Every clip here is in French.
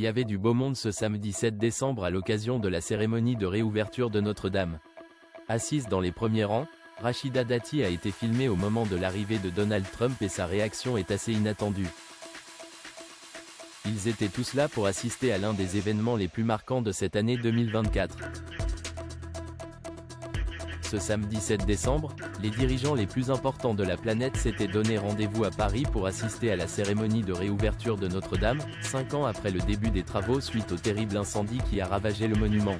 y avait du beau monde ce samedi 7 décembre à l'occasion de la cérémonie de réouverture de Notre-Dame. Assise dans les premiers rangs, Rachida Dati a été filmée au moment de l'arrivée de Donald Trump et sa réaction est assez inattendue. Ils étaient tous là pour assister à l'un des événements les plus marquants de cette année 2024. Ce samedi 7 décembre, les dirigeants les plus importants de la planète s'étaient donné rendez-vous à Paris pour assister à la cérémonie de réouverture de Notre-Dame, 5 ans après le début des travaux suite au terrible incendie qui a ravagé le monument.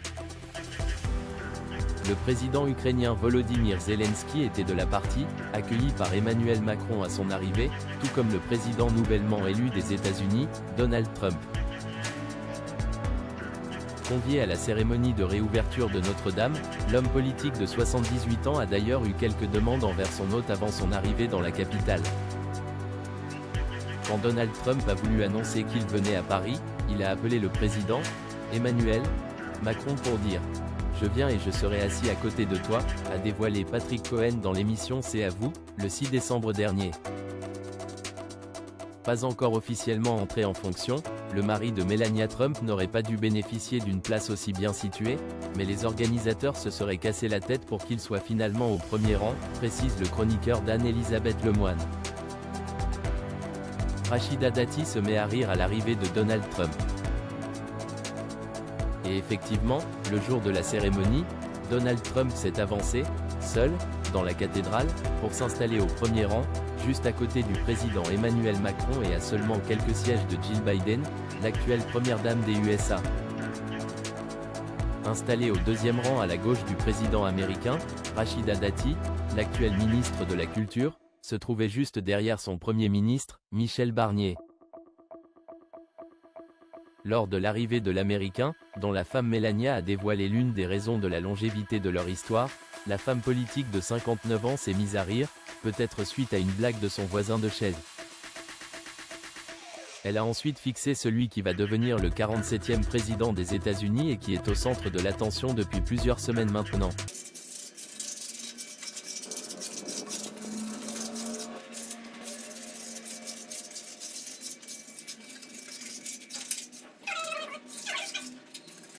Le président ukrainien Volodymyr Zelensky était de la partie, accueilli par Emmanuel Macron à son arrivée, tout comme le président nouvellement élu des États-Unis, Donald Trump. Convié à la cérémonie de réouverture de Notre-Dame, l'homme politique de 78 ans a d'ailleurs eu quelques demandes envers son hôte avant son arrivée dans la capitale. Quand Donald Trump a voulu annoncer qu'il venait à Paris, il a appelé le président, Emmanuel Macron pour dire « Je viens et je serai assis à côté de toi », a dévoilé Patrick Cohen dans l'émission C'est à vous, le 6 décembre dernier. Pas encore officiellement entré en fonction, le mari de Melania Trump n'aurait pas dû bénéficier d'une place aussi bien située, mais les organisateurs se seraient cassé la tête pour qu'il soit finalement au premier rang, précise le chroniqueur d'Anne-Elisabeth Lemoine. Rachida Dati se met à rire à l'arrivée de Donald Trump. Et effectivement, le jour de la cérémonie, Donald Trump s'est avancé, seul, dans la cathédrale, pour s'installer au premier rang, juste à côté du président Emmanuel Macron et à seulement quelques sièges de Jill Biden, l'actuelle première dame des USA. Installée au deuxième rang à la gauche du président américain, Rachida Dati, l'actuelle ministre de la Culture, se trouvait juste derrière son premier ministre, Michel Barnier. Lors de l'arrivée de l'Américain, dont la femme Melania a dévoilé l'une des raisons de la longévité de leur histoire, la femme politique de 59 ans s'est mise à rire, peut-être suite à une blague de son voisin de chaise. Elle a ensuite fixé celui qui va devenir le 47e président des États-Unis et qui est au centre de l'attention depuis plusieurs semaines maintenant.